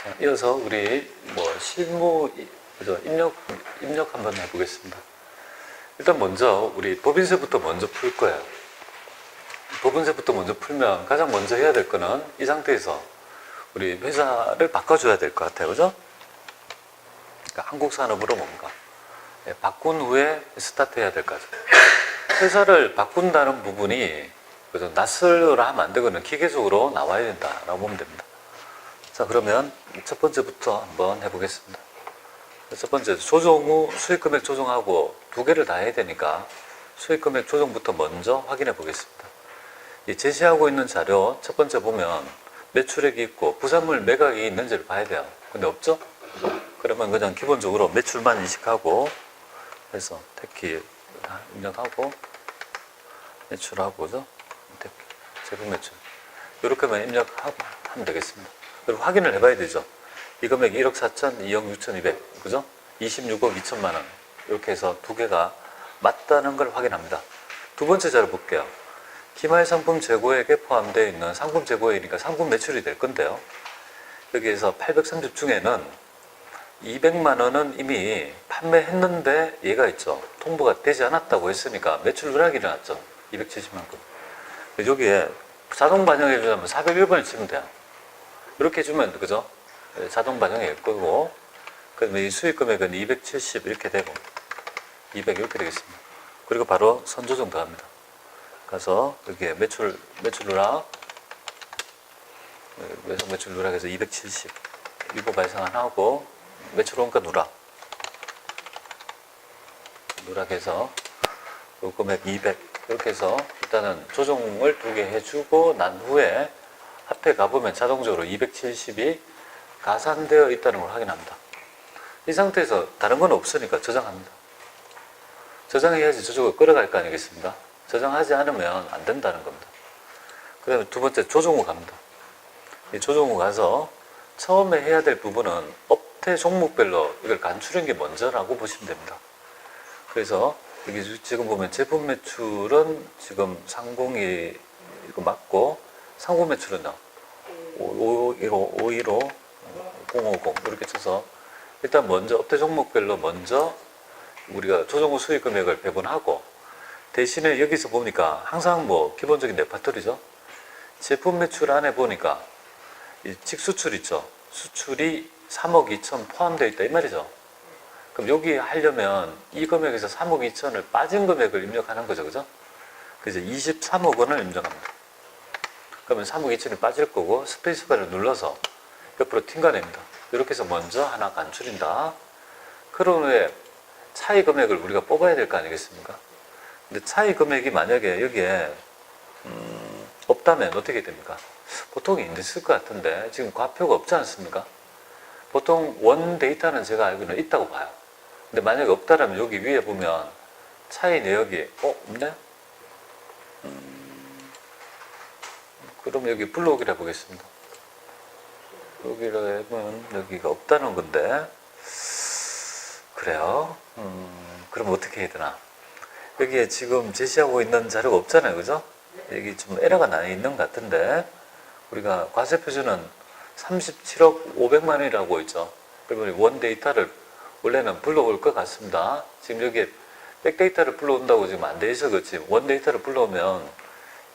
자, 이어서 우리 실무 그죠? 입력 한번 해보겠습니다. 일단 먼저 우리 법인세부터 먼저 풀 거예요. 법인세부터 먼저 풀면 가장 먼저 해야 될 거는 이 상태에서 우리 회사를 바꿔줘야 될 것 같아요. 그죠? 그러니까 한국산업으로 뭔가 바꾼 후에 스타트 해야 될 것 같아요. 회사를 바꾼다는 부분이 그죠? 낯설어라 하면 안 되거든요. 기계적으로 나와야 된다라고 보면 됩니다. 자, 그러면 첫 번째부터 한번 해보겠습니다. 첫 번째, 조정 후 수익금액 조정하고 두 개를 다 해야 되니까 수익금액 조정부터 먼저 확인해 보겠습니다. 이 제시하고 있는 자료 첫 번째 보면 매출액이 있고 부산물 매각이 있는지를 봐야 돼요. 근데 없죠? 그러면 그냥 기본적으로 매출만 인식하고 해서 택키 입력하고 매출하고 그죠? 제품 매출 이렇게만 입력하면 되겠습니다. 그리고 확인을 해봐야 되죠. 이 금액이 1억 4천, 2억 6,200, 그죠? 26억 2천만 원. 이렇게 해서 두 개가 맞다는 걸 확인합니다. 두 번째 자료 볼게요. 기말 상품 재고액에 포함되어 있는 상품 재고액이니까 상품 매출이 될 건데요. 여기에서 830 중에는 200만 원은 이미 판매했는데 얘가 있죠. 통보가 되지 않았다고 했으니까 매출 누락이 일어났죠. 270만 건. 여기에 자동 반영해 주려면 401번을 치면 돼요. 이렇게 해주면 그죠? 자동 반영일 거고, 그러면 이 수익 금액은 270 이렇게 되고 200 이렇게 되겠습니다. 그리고 바로 선조정 들어갑니다. 가서 여기에 매출 누락 매출 누락에서 270 위보 발생 안 하고 매출 원가 누락해서 요 금액 200 이렇게 해서 일단은 조정을 두 개 해주고 난 후에 앞에 가보면 자동적으로 270이 가산되어 있다는 걸 확인합니다. 이 상태에서 다른 건 없으니까 저장합니다. 저장해야지 저쪽을 끌어갈 거 아니겠습니까? 저장하지 않으면 안 된다는 겁니다. 그 다음에 두 번째 조정 후 갑니다. 이 조정 후 가서 처음에 해야 될 부분은 업태 종목별로 이걸 간추린 게 먼저라고 보시면 됩니다. 그래서 여기 지금 보면 제품 매출은 지금 상공이 이거 맞고 상품 매출은요 515 050 이렇게 쳐서 일단 먼저 업태 종목별로 먼저 우리가 조정 후 수익 금액을 배분하고 대신에 여기서 보니까 항상 기본적인 레파토리죠. 제품 매출 안에 보니까 이 직수출 있죠. 수출이 3억 2천 포함되어 있다 이 말이죠. 그럼 여기 하려면 이 금액에서 3억 2천을 빠진 금액을 입력하는 거죠. 그죠? 그래서 23억 원을 입력합니다. 그러면 3억 2천이 빠질 거고 스페이스바를 눌러서 옆으로 튕겨냅니다. 이렇게 해서 먼저 하나 간추린다. 그런 후에 차이 금액을 우리가 뽑아야 될 거 아니겠습니까? 근데 차이 금액이 만약에 여기에 없다면 어떻게 됩니까? 보통 있을 것 같은데 지금 과표가 없지 않습니까? 보통 원 데이터는 제가 알기로는 있다고 봐요. 근데 만약에 없다면 여기 위에 보면 차이 내역이 없네? 그럼 여기 불러오기를 해보겠습니다. 여기를 해보면 여기가 없다는 건데 그래요? 그럼 어떻게 해야 되나? 여기에 지금 제시하고 있는 자료가 없잖아요. 그죠? 여기 좀 에러가 나 있는 것 같은데 우리가 과세 표준은 37억 500만 원이라고 있죠. 그러면 원 데이터를 원래는 불러올 것 같습니다. 지금 여기에 백데이터를 불러온다고 지금 안 돼 있어. 그렇지? 원 데이터를 불러오면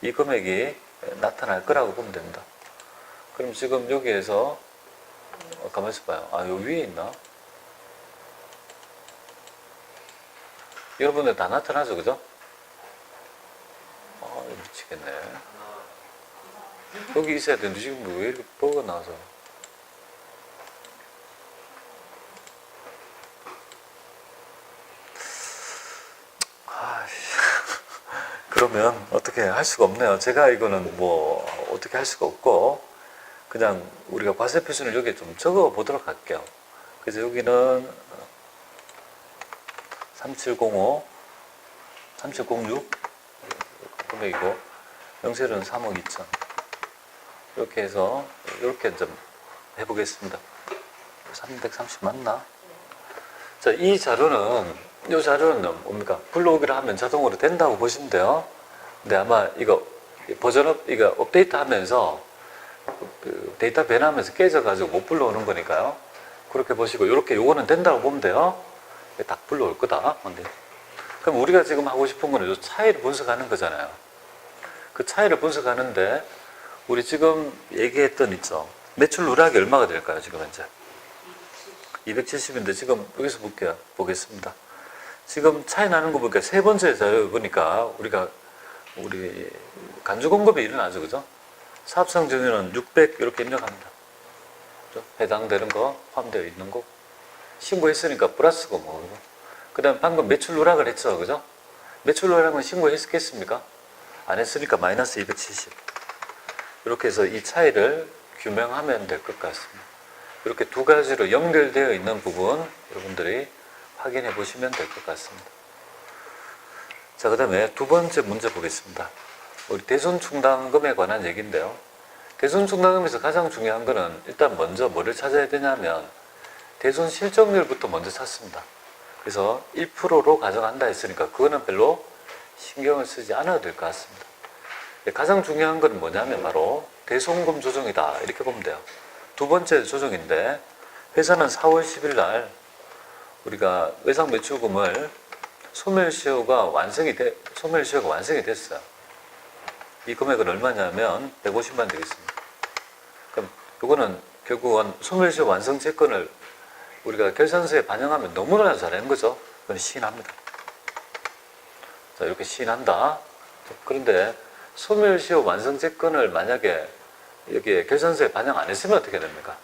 이 금액이 나타날 거라고 보면 됩니다. 그럼 지금 여기에서 가만히 있어봐요. 여기 위에 있나? 여러분들 다 나타나죠, 그죠? 미치겠네. 여기 있어야 되는데 지금 왜 이렇게 버그가 나와서? 그러면 어떻게 할 수가 없네요. 제가 이거는 어떻게 할 수가 없고 그냥 우리가 과세 표준을 여기에 좀 적어 보도록 할게요. 그래서 여기는 3705, 3706 금액이고 명세일은 3억 2천 이렇게 해서 이렇게 좀 해보겠습니다. 330 맞나? 자, 이 자료는 뭡니까? 불러오기를 하면 자동으로 된다고 보시면 돼요. 근데 아마 이거 버전업, 이거 업데이트 하면서 데이터 변하면서 깨져가지고 못 불러오는 거니까요. 그렇게 보시고 이렇게 요거는 된다고 보면 돼요. 딱 불러올 거다. 근데 그럼 우리가 지금 하고 싶은 거는 이 차이를 분석하는 거잖아요. 그 차이를 분석하는데 우리 지금 얘기했던 있죠. 매출 누락이 얼마가 될까요? 지금 현재 270인데 지금 여기서 볼게요. 보겠습니다. 지금 차이 나는 거 보니까 세 번째 자료 보니까 우리 간주 공급이 일어나죠, 그죠? 사업성 증여는 600 이렇게 입력합니다. 그죠? 해당되는 거 포함되어 있는 거 신고했으니까 플러스고 뭐. 그 다음 방금 매출 누락을 했죠, 그죠? 매출 누락은 신고했겠습니까? 안 했으니까 마이너스 270. 이렇게 해서 이 차이를 규명하면 될 것 같습니다. 이렇게 두 가지로 연결되어 있는 부분 여러분들이 확인해 보시면 될 것 같습니다. 자, 그 다음에 두 번째 문제 보겠습니다. 우리 대손충당금에 관한 얘기인데요. 대손충당금에서 가장 중요한 거는 일단 먼저 뭐를 찾아야 되냐면 대손 실적률부터 먼저 찾습니다. 그래서 1%로 가정한다 했으니까 그거는 별로 신경을 쓰지 않아도 될 것 같습니다. 가장 중요한 건 뭐냐면 바로 대손금 조정이다 이렇게 보면 돼요. 두 번째 조정인데 회사는 4월 10일 날 우리가 외상 매출금을 소멸시효가 완성이 됐어요. 이 금액은 얼마냐면 150만 되겠습니다. 그럼 이거는 결국은 소멸시효 완성 채권을 우리가 결산서에 반영하면 너무나 잘하는 거죠. 그건 시인합니다. 자, 이렇게 시인한다. 그런데 소멸시효 완성 채권을 만약에 여기에 결산서에 반영 안 했으면 어떻게 됩니까?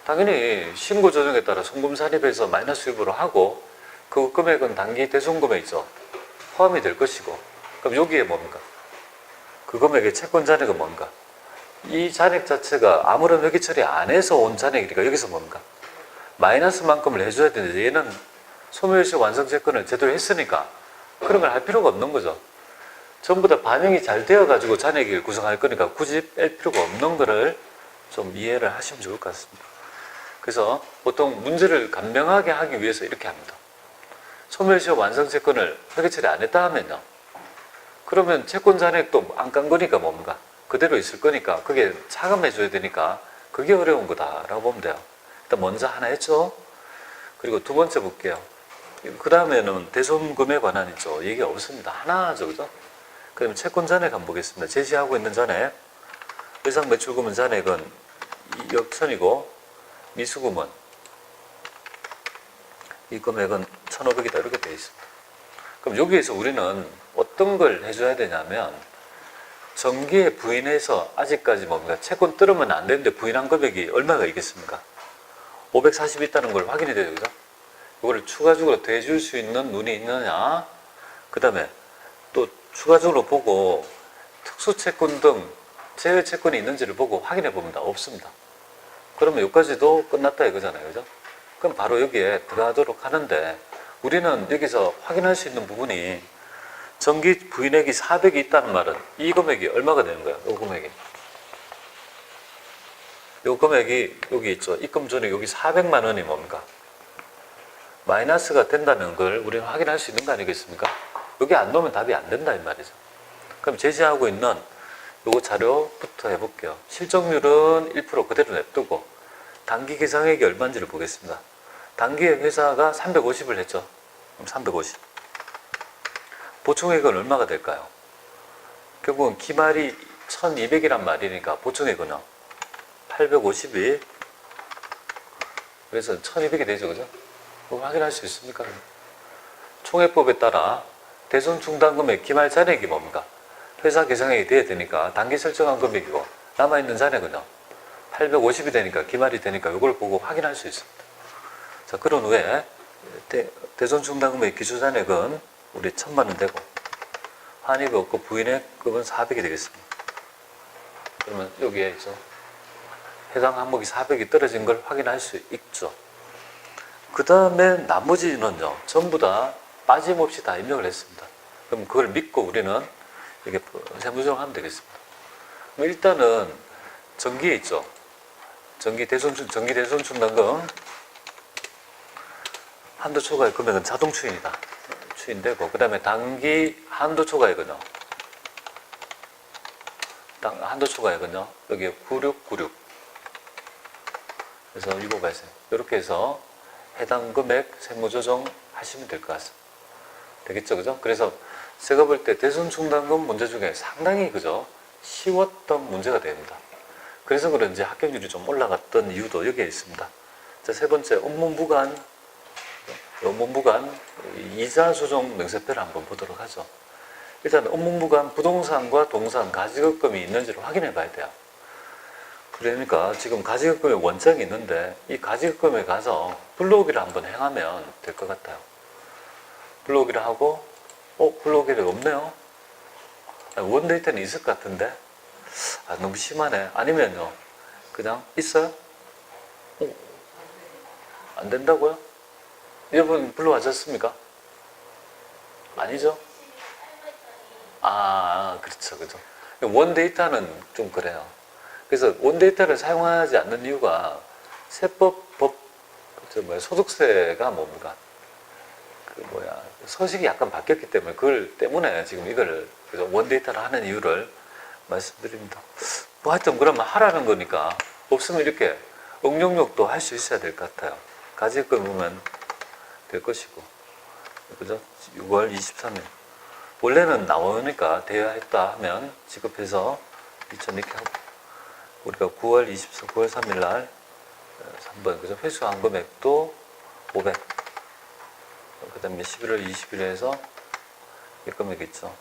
당연히 신고 조정에 따라 송금 산입해서 마이너스 유보를 하고 그 금액은 단기 대손금에 있죠. 포함이 될 것이고 그럼 여기에 뭡니까? 그 금액의 채권 잔액은 뭔가? 이 잔액 자체가 아무런 회계 처리 안 해서 온 잔액이니까 여기서 뭡니까? 마이너스만큼을 해줘야 되는데 얘는 소멸시효 완성 채권을 제대로 했으니까 그런 걸 할 필요가 없는 거죠. 전부 다 반영이 잘 되어가지고 잔액을 구성할 거니까 굳이 뺄 필요가 없는 거를 좀 이해를 하시면 좋을 것 같습니다. 그래서 보통 문제를 간명하게 하기 위해서 이렇게 합니다. 소멸시효 완성 채권을 회계 처리 안 했다 하면요. 그러면 채권 잔액도 안 깐 거니까 뭡니까? 그대로 있을 거니까 그게 차감해줘야 되니까 그게 어려운 거다라고 보면 돼요. 일단 먼저 하나 했죠. 그리고 두 번째 볼게요. 그 다음에는 대손금에 관한 있죠. 얘기 없습니다. 하나죠, 그죠? 그럼 채권 잔액 한번 보겠습니다. 제시하고 있는 잔액, 외상 매출금은 잔액은 2억 1천이고 미수금은 이 금액은 1,500이다 이렇게 되어 있습니다. 그럼 여기에서 우리는 어떤 걸 해줘야 되냐면 정기에 부인해서 아직까지 뭡니까? 채권 뜯으면 안 되는데 부인한 금액이 얼마가 있겠습니까? 540 있다는 걸 확인해야 되죠, 그죠? 이거를 추가적으로 더해줄 수 있는 눈이 있느냐? 그 다음에 또 추가적으로 보고 특수채권 등 제외채권이 있는지를 보고 확인해 봅니다. 없습니다. 그러면 여기까지도 끝났다 이거잖아요. 그죠? 그럼 바로 여기에 들어가도록 하는데 우리는 여기서 확인할 수 있는 부분이 정기 부인액이 400이 있다는 말은 이 금액이 얼마가 되는 거예요? 이 금액이. 이 금액이 여기 있죠. 입금 전에 여기 400만 원이 뭡니까? 마이너스가 된다는 걸 우리는 확인할 수 있는 거 아니겠습니까? 여기 안 넣으면 답이 안 된다 이 말이죠. 그럼 제시하고 있는 요거 자료부터 해볼게요. 실적률은 1% 그대로 냅두고 단기 계상액이 얼마인지를 보겠습니다. 단기에 회사가 350을 했죠. 그럼 350. 보충액은 얼마가 될까요? 결국은 기말이 1200이란 말이니까 보충액은요. 850이 그래서 1200이 되죠. 그죠? 그거 확인할 수 있습니까? 총회법에 따라 대손충당금의 기말 잔액이 뭡니까? 회사 계상액이 돼야 되니까 단기 설정한 금액이고 남아있는 잔액은요. 850이 되니까 기말이 되니까 이걸 보고 확인할 수 있습니다. 자, 그런 후에 대손충당금의 기초잔액은 우리 1000만 원 되고 환입이 없고 부인액금은 400이 되겠습니다. 그러면 여기에 있죠. 해당 항목이 400이 떨어진 걸 확인할 수 있죠. 그 다음에 나머지는요. 전부 다 빠짐없이 다 입력을 했습니다. 그럼 그걸 믿고 우리는 이게 세무조정하면 되겠습니다. 그럼 일단은 정기에 있죠. 정기 대손충당금 한도 초과의 금액은 자동 추인이다. 추인되고 그 다음에 단기 한도 초과액은요. 한도 초과액은요. 여기 9696 그래서 유보 발생. 이렇게 해서 해당 금액 세무 조정 하시면 될 것 같습니다. 되겠죠, 그죠? 그래서 제가 볼 때 대손 충당금 문제 중에 상당히 그죠? 쉬웠던 문제가 됩니다. 그래서 그런지 합격률이 좀 올라갔던 이유도 여기에 있습니다. 자, 세 번째, 업무부관 이자 조정 명세표를 한번 보도록 하죠. 일단 업무부관 부동산과 동산 가지급금이 있는지를 확인해 봐야 돼요. 그러니까 지금 가지급금의 원장이 있는데 이 가지급금에 가서 불러오기를 한번 행하면 될 것 같아요. 불러오기를 하고 불러오기가 없네요. 원데이터는 있을 것 같은데 너무 심하네. 아니면요 그냥 있어요? 안 된다고요? 여러분 불러와셨습니까? 아니죠? 그렇죠, 그죠. 원데이터는 좀 그래요. 그래서 원데이터를 사용하지 않는 이유가 소득세가 뭡니까? 서식이 약간 바뀌었기 때문에 그걸 때문에 지금 이걸 원데이터를 하는 이유를 말씀드립니다. 뭐 하여튼 그러면 하라는 거니까 없으면 이렇게 응용력도 할 수 있어야 될 것 같아요. 가지금 보면 될 것이고, 그죠? 6월 23일 원래는 나오니까 되어야 했다 하면 지급해서 2천 이렇게 하고, 우리가 9월 3일 날 3번 그죠? 회수한 금액도 500. 그 다음에 11월 20일에서 이 금액 있죠.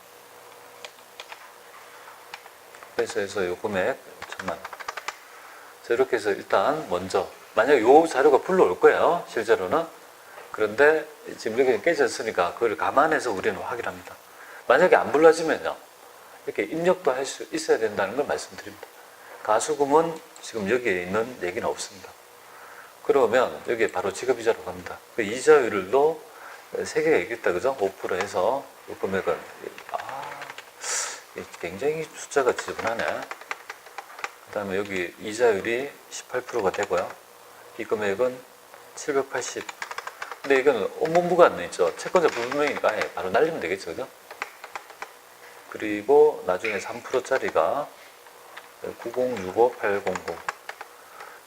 회수해서 이 금액 1000만 원. 자, 이렇게 해서 일단 먼저 만약에 이 자료가 불러올 거예요. 실제로는. 그런데 지금 이렇게 깨졌으니까 그걸 감안해서 우리는 확인합니다. 만약에 안 불러지면요. 이렇게 입력도 할 수 있어야 된다는 걸 말씀드립니다. 가수금은 지금 여기에 있는 얘기는 없습니다. 그러면 여기에 바로 지급이자로 갑니다. 그 이자율도 3개가 있겠다, 그죠? 5% 해서 이 금액은 굉장히 숫자가 지저분하네. 그 다음에 여기 이자율이 18%가 되고요. 이 금액은 780. 근데 이건 업무부관 있죠. 채권자 불분명이니까 바로 날리면 되겠죠, 그죠? 그리고 나중에 3%짜리가 9065800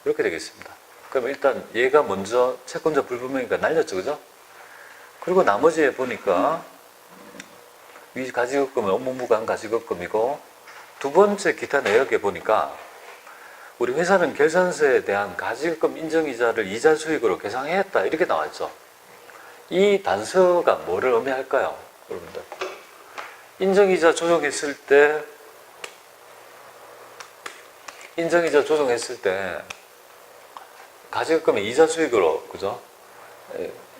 이렇게 되겠습니다. 그럼 일단 얘가 먼저 채권자 불분명이니까 날렸죠, 그죠? 그리고 나머지에 보니까 위 가지급금은 업무부관 가지급금이고, 두 번째 기타 내역에 보니까 우리 회사는 결산서에 대한 가지급금 인정이자를 이자 수익으로 계상했다 이렇게 나왔죠. 이 단서가 뭐를 의미할까요, 여러분들? 인정이자 조정했을 때 가지급금의 이자 수익으로, 그죠?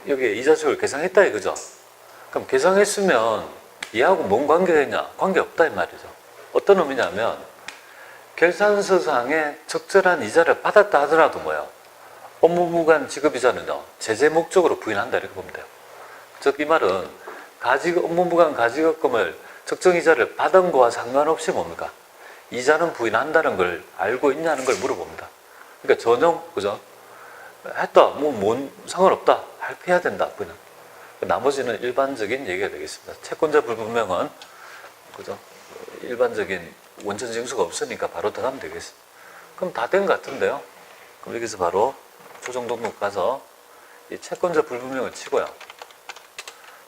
여기에 이자 수익을 계상했다 이거죠. 그럼 계상했으면 얘하고 뭔 관계가 있냐? 관계없다 이 말이죠. 어떤 의미냐면 결산서상에 적절한 이자를 받았다 하더라도 뭐예요? 업무부관 지급이자는요 제재 목적으로 부인한다 이렇게 보면 돼요. 즉 이 말은 업무부관 가지급금을 적정 이자를 받은 거와 상관없이 뭡니까? 이자는 부인한다는 걸 알고 있냐는 걸 물어봅니다. 그러니까 전혀 그죠? 했다 뭔 상관없다 해야 된다 부인은. 나머지는 일반적인 얘기가 되겠습니다. 채권자 불분명은 그죠? 일반적인 원천 징수가 없으니까 바로 들어가면 되겠습니다. 그럼 다 된 것 같은데요. 그럼 여기서 바로 조정 등록 가서 이 채권자 불분명을 치고요.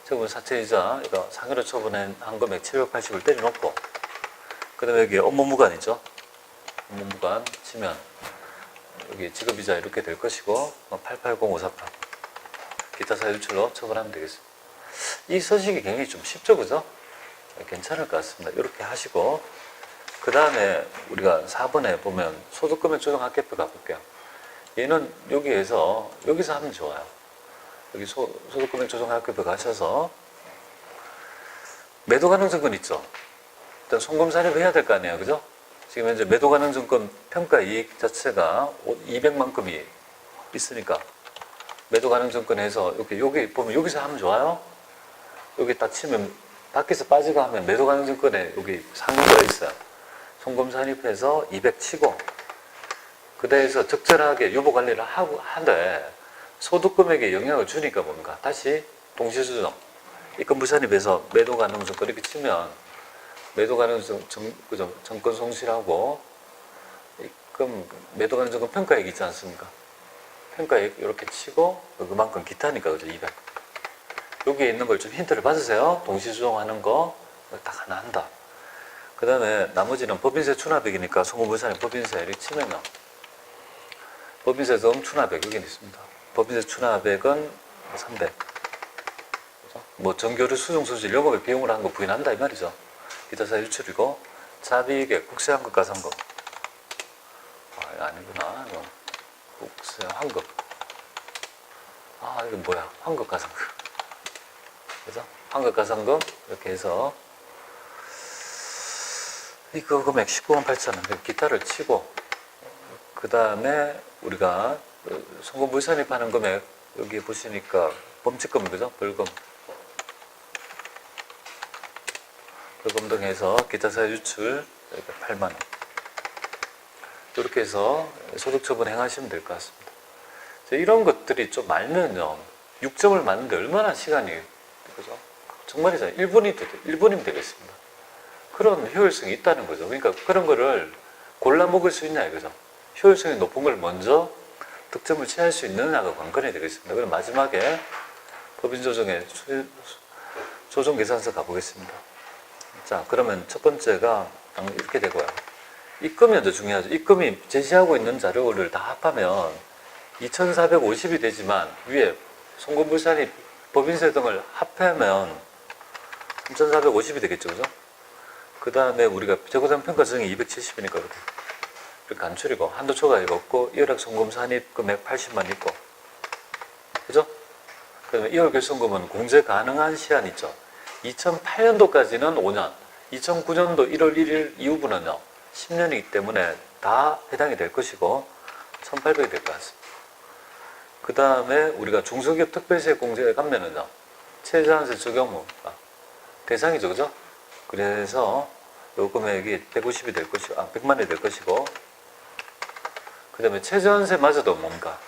채권 사채이자 이거 상여로 처분한 금액 780을 때려놓고, 그 다음에 여기 업무무관이죠. 업무무관 치면 여기 지급이자 이렇게 될 것이고 880548 기타 사유출로 처분하면 되겠습니다. 이 서식이 굉장히 좀 쉽죠, 그죠? 괜찮을 것 같습니다. 이렇게 하시고, 그 다음에 우리가 4번에 보면 소득금액 조정 합계표 가볼게요. 얘는 여기서 하면 좋아요. 여기 소득금액 조정 합계표 가셔서 매도 가능증권 있죠. 일단 송금사립 해야 될 거 아니에요, 그죠? 지금 현재 매도 가능증권 평가 이익 자체가 200만큼이 있으니까 매도 가능증권에서 여기 보면 여기서 하면 좋아요. 여기 딱 치면 밖에서 빠지고 하면 매도 가능증권에 여기 상표가 있어요. 송금사립해서 200 치고 그 대해서 적절하게 유보관리를 하되 소득금액에 영향을 주니까 뭡니까? 다시 동시수정 입금부산입해서 매도 가능증권 이렇게 치면 매도 가능증권 정권 송실하고 입금 매도 가능증권 평가액이 있지 않습니까? 평가액 이렇게 치고 그만큼 기타니까 그죠? 200. 여기에 있는 걸 좀 힌트를 받으세요. 동시 조정하는 거 딱 하나 한다. 그 다음에 나머지는 법인세 추납액이니까 송금부산에 법인세 이렇게 치면요. 법인세금 추납액 여기 있습니다. 법인세 추납액은 300. 그죠? 뭐 전교류 수중 소질 영업에 비용을 한 거 부인한다 이 말이죠. 기타사 유출이고 자비액 국세 환급 가산금. 이거 아니구나. 이거. 국세 환급. 이건 뭐야? 환급 가산금. 그죠? 환급 가산금 이렇게 해서 이거 금액 19만 8천 원. 기타를 치고 그 다음에 우리가 송금불산입하는 금액 여기 보시니까 범칙금 그죠? 벌금 등 해서 기타사 유출 8만 원. 이렇게 해서 소득처분 행하시면 될 것 같습니다. 이런 것들이 좀 알면요. 6점을 맞는데 얼마나 시간이 그죠? 정말이잖아요. 1분이면 되겠습니다. 그런 효율성이 있다는 거죠. 그러니까 그런 거를 골라 먹을 수 있냐 이거죠. 효율성이 높은 걸 먼저 득점을 취할 수 있느냐가 관건이 되겠습니다. 그럼 마지막에 법인조정의 조정계산서 가보겠습니다. 자, 그러면 첫 번째가 이렇게 되고요. 입금이 먼저 중요하죠. 입금이 제시하고 있는 자료를 다 합하면 2,450이 되지만 위에 송금불산이 법인세 등을 합하면 3,450이 되겠죠. 그죠? 그 다음에 우리가 재고상 평가증이 270이니까 이렇게 안 줄이고 한도 초과액 없고 2월액 송금 산입 금액 80만 있고 그죠? 그 다음에 2월 결손금은 공제 가능한 시한 있죠. 2008년도까지는 5년 2009년도 1월 1일 이후부는요 10년이기 때문에 다 해당이 될 것이고 1,800이 될 것 같습니다. 그 다음에 우리가 중소기업 특별세 공제에 가면은요 최저한세 적용무가 대상이죠. 그죠? 그래서 요 금액이 150이 될 것이고 100만이 될 것이고 그 다음에 최저한세마저도 뭔가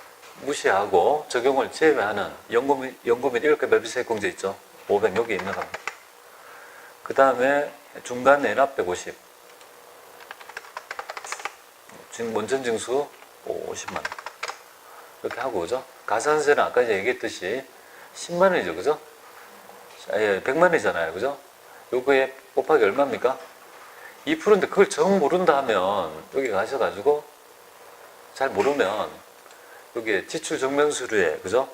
무시하고 적용을 제외하는 연금인 1급 매비세 공제 있죠. 500 여기 있는 겁니다. 그 다음에 중간 내납 150 원천징수 50만 이렇게 하고 그죠? 가산세는 아까 얘기했듯이 10만 원이죠. 그죠? 100만 원이잖아요. 그죠? 요거에 곱하기 얼마입니까? 2%인데 그걸 정 모른다 하면 여기 가셔가지고 잘 모르면 여기 지출 정면 수료에 그죠?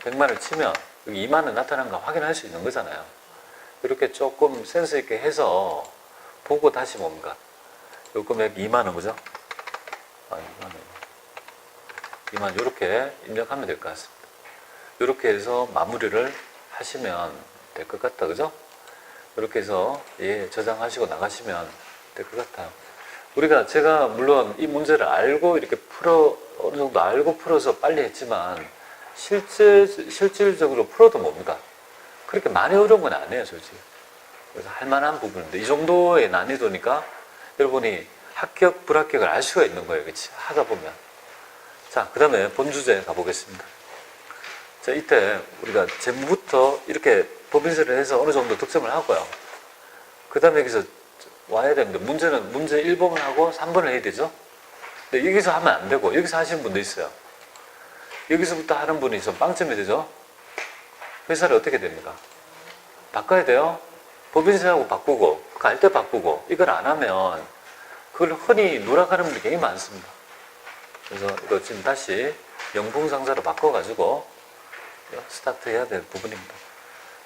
100만을 치면 여기 2만원 나타난 거 확인할 수 있는 거잖아요. 이렇게 조금 센스 있게 해서 보고 다시 뭡니까? 요 금액 2만원 그죠? 2만원 이렇게 입력하면 될 것 같습니다. 이렇게 해서 마무리를 하시면 될 것 같다. 그죠? 이렇게 해서 저장하시고 나가시면 될 것 같아요. 제가 물론 이 문제를 알고 이렇게 어느 정도 알고 풀어서 빨리 했지만 실질적으로 풀어도 뭡니까? 그렇게 많이 어려운 건 아니에요, 솔직히. 그래서 할 만한 부분인데 이 정도의 난이도니까 여러분이 합격, 불합격을 알 수가 있는 거예요. 그치? 하다 보면. 자, 그 다음에 본 주제 가보겠습니다. 자, 이때 우리가 재무부터 이렇게 법인세를 해서 어느 정도 득점을 하고요. 그 다음에 여기서 와야 되는데 문제는 문제 1번을 하고 3번을 해야 되죠. 근데 여기서 하면 안 되고 여기서 하시는 분도 있어요. 여기서부터 하는 분이 좀 빵점이 되죠. 회사를 어떻게 됩니까? 바꿔야 돼요. 법인세하고 바꾸고 갈 때 바꾸고 이걸 안 하면 그걸 흔히 누락하는 분들이 굉장히 많습니다. 그래서 이거 지금 다시 영풍상사로 바꿔가지고 스타트 해야 될 부분입니다.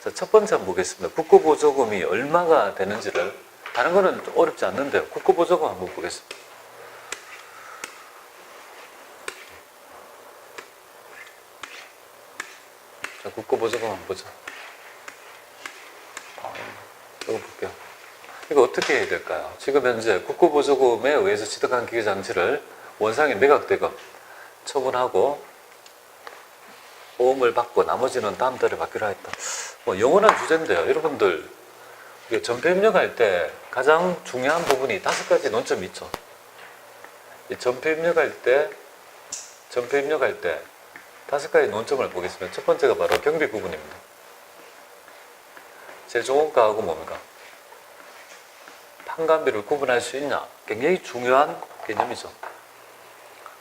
자, 첫 번째 한번 보겠습니다. 국고보조금이 얼마가 되는지를 다른 거는 좀 어렵지 않는데요. 국고보조금 한번 보겠습니다. 자, 국고보조금 한번 보자. 이거 볼게요. 이거 어떻게 해야 될까요? 지금 현재 국고보조금에 의해서 취득한 기계장치를 원상의 매각대금 처분하고 보험을 받고 나머지는 다음 달에 받기로 했다. 뭐 영원한 주제인데요. 여러분들 전표 입력할 때 가장 중요한 부분이 5가지 논점이 있죠. 전표 입력할 때 5가지 논점을 보겠습니다. 첫 번째가 바로 경비 부분입니다. 제조원가하고 뭡니까? 판관비를 구분할 수 있냐? 굉장히 중요한 개념이죠.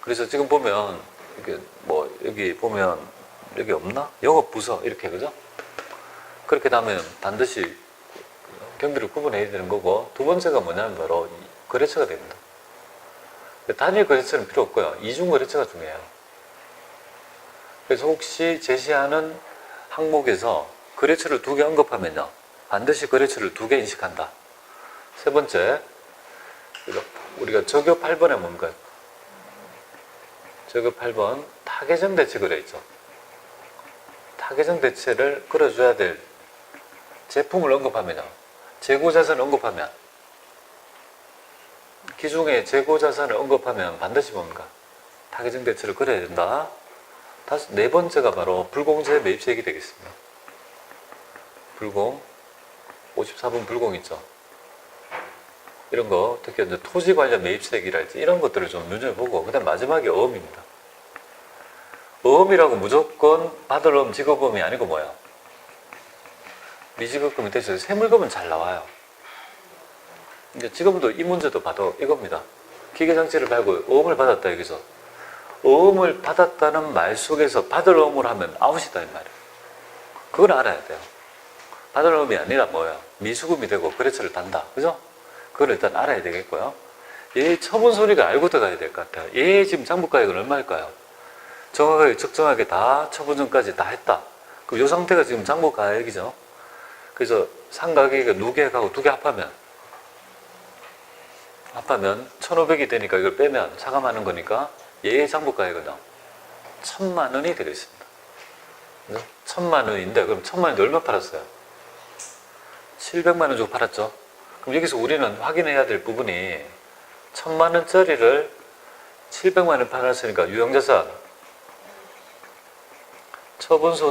그래서 지금 보면 이게 뭐 여기 보면 여기 없나? 영업부서 이렇게 그죠? 그렇게 되면 반드시 경비를 구분해야 되는 거고, 두 번째가 뭐냐면 바로 거래처가 됩니다. 단일 거래처는 필요 없고요. 이중 거래처가 중요해요. 그래서 혹시 제시하는 항목에서 거래처를 2개 언급하면요, 반드시 거래처를 2개 인식한다. 세 번째, 우리가 적요 8번에 뭔가요? 적요 8번 타개정 대체 그려 있죠. 타개정 대체를 그려줘야 될 제품을 언급하면요, 재고자산을 언급하면, 기중에 재고자산을 언급하면 반드시 뭡니까? 타개정 대체를 그려야 된다. 네 번째가 바로 불공제 매입세액이 되겠습니다. 불공, 54번 불공 있죠. 이런 거, 특히 이제 토지 관련 매입세액이랄지 이런 것들을 좀 눈여보고, 그 다음 마지막에 어음입니다. 어음이라고 무조건 받을 어음 지급어음이 아니고 뭐야? 미지급금이 대신 세물금은 잘 나와요. 이제 지금도 이 문제도 봐도 이겁니다. 기계장치를 팔고 어음을 받았다 여기서. 어음을 받았다는 말 속에서 받을 어음을 하면 아웃이다 이 말이에요. 그걸 알아야 돼요. 받을 어음이 아니라 뭐야? 미수금이 되고 거래처를 단다. 그죠? 그걸 일단 알아야 되겠고요. 얘 처분 소리가 알고 들어가야 될 것 같아요. 얘 지금 장부가액은 얼마일까요? 정확하게 적정하게 다 처분 전까지 다 했다. 그럼 이 상태가 지금 장부가액이죠. 그래서 상가격이 누계액하고 2개 합하면 1,500이 되니까 이걸 빼면 차감하는 거니까 얘의 장부가액은요 1,000만 원이 되겠습니다. 1,000만 원인데 그럼 1,000만 원인데 얼마 팔았어요? 700만 원 주고 팔았죠. 그럼 여기서 우리는 확인해야 될 부분이 1,000만 원짜리를 700만 원 팔았으니까 유형자산 처분소